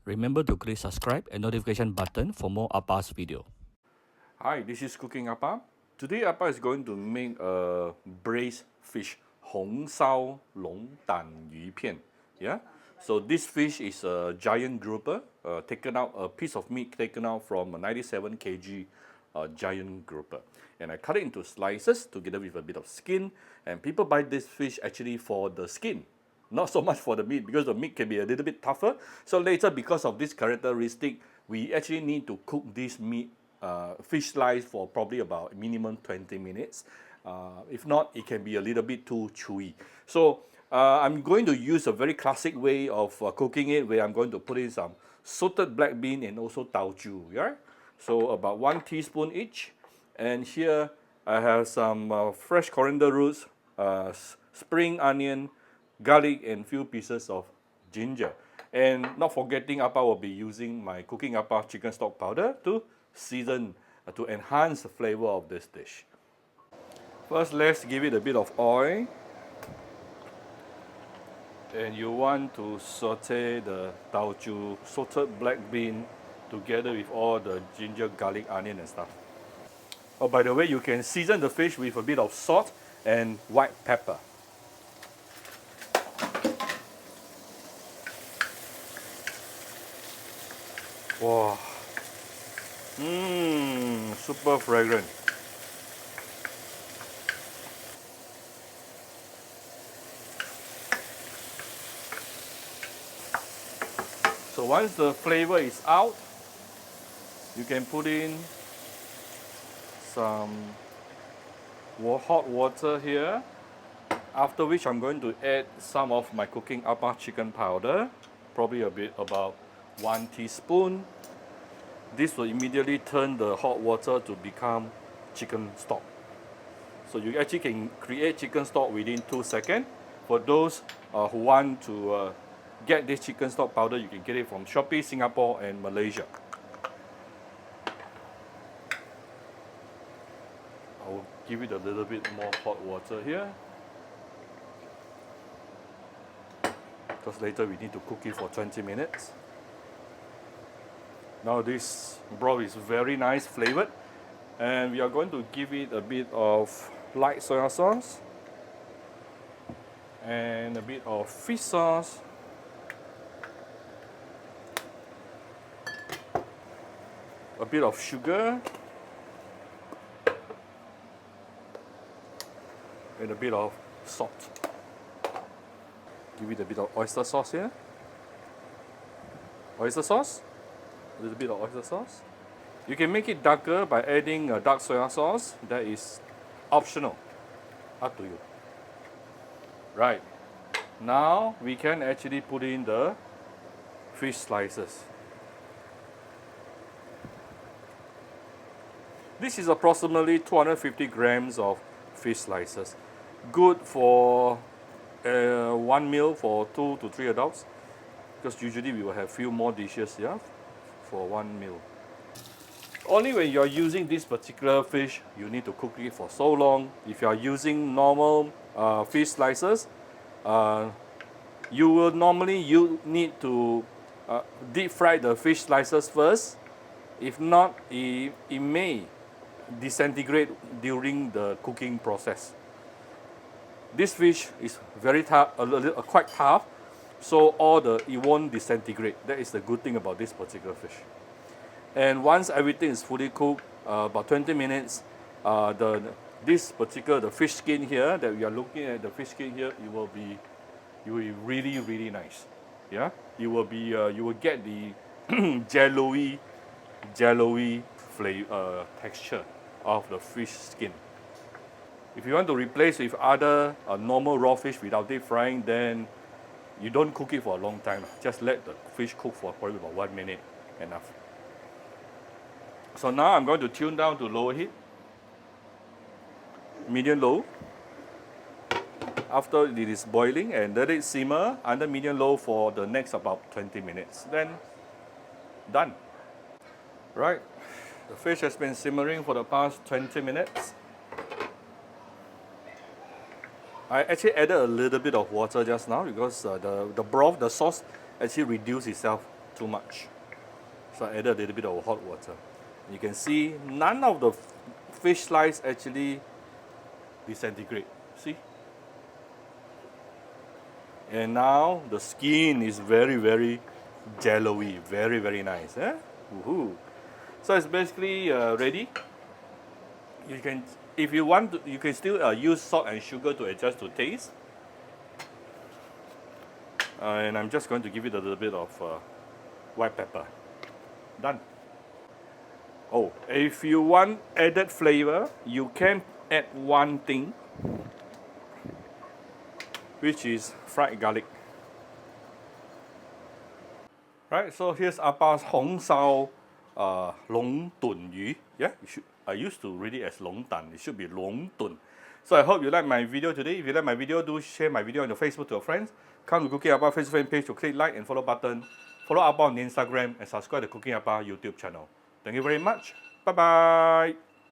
Remember to click subscribe and notification button for more Appa's video. Hi, this is Cooking Appa. Today Appa is going to make a braised fish, Hong Sao Long Dan Yu Pian. Yeah. So this fish is a giant grouper, taken out a piece of meat taken out from a 97 kg giant grouper, and I cut it into slices together with a bit of skin. And people buy this fish actually for the skin, not so much for the meat, because the meat can be a little bit tougher. So later, because of this characteristic, we actually need to cook this meat fish slice for probably about minimum 20 minutes. If not, it can be a little bit too chewy. So I'm going to use a very classic way of cooking it, where I'm going to put in some salted black bean and also Taucu. Yeah? So about 1 teaspoon each. And here I have some fresh coriander roots, spring onion, garlic, and few pieces of ginger. And not forgetting, Appa will be using my Cooking Appa chicken stock powder to season, to enhance the flavor of this dish. First, let's give it a bit of oil. And you want to saute the Taucu salted black bean together with all the ginger, garlic, onion and stuff. Oh, by the way, you can season the fish with a bit of salt and white pepper. Wow. Super fragrant. So once the flavor is out, you can put in some hot water here, after which I'm going to add some of my Cooking Appa chicken powder, probably about 1 teaspoon. This will immediately turn the hot water to become chicken stock. So you actually can create chicken stock within 2 seconds. For those who want to get this chicken stock powder, you can get it from Shopee, Singapore and Malaysia. I'll give it a little bit more hot water here, because later we need to cook it for 20 minutes. Now this broth is very nice flavored, and we are going to give it a bit of light soy sauce and a bit of fish sauce, a bit of sugar, and a bit of salt. Give it a bit of oyster sauce here. Oyster sauce, a little bit of oyster sauce. You can make it darker by adding a dark soy sauce. That is optional, up to you. Right, now we can actually put in the fish slices. This is approximately 250 grams of fish slices. Good for 1 meal for 2 to 3 adults, because usually we will have few more dishes, yeah, for 1 meal. Only when you are using this particular fish, you need to cook it for so long. If you are using normal fish slices, you will normally need to deep fry the fish slices first. If not, it may disintegrate during the cooking process. This fish is very tough, quite tough, so it won't disintegrate. That is the good thing about this particular fish. And once everything is fully cooked, about 20 minutes, the fish skin here that we are looking at, the fish skin here, it will be really, really nice. Yeah, you will get the jello-y flavor, texture of the fish skin. If you want to replace with other normal raw fish without deep frying, then you don't cook it for a long time. Just let the fish cook for probably about 1 minute, enough. So now I'm going to tune down to lower heat, medium low. After it is boiling, and let it simmer under medium low for the next about 20 minutes. Then done. Right, the fish has been simmering for the past 20 minutes. I actually added a little bit of water just now, because the broth, the sauce actually reduced itself too much. So I added a little bit of hot water. You can see none of the fish slice actually disintegrate. See? And now the skin is very jello-y, very nice. Eh? Woohoo! So it's basically ready. You can, if you want, to, you can still use salt and sugar to adjust to taste. And I'm just going to give it a little bit of white pepper. Done. Oh, if you want added flavor, you can add one thing, which is fried garlic. Right, so here's Appa's Hong Sao Long Tun Yu. Yeah, I used to read it as Long Tan. It should be Long Tun. So I hope you like my video today. If you like my video, do share my video on your Facebook to your friends. Come to Cooking Appa Facebook fan page to click like and follow button. Follow Appa on Instagram and subscribe to Cooking Appa YouTube channel. Thank you very much. Bye bye.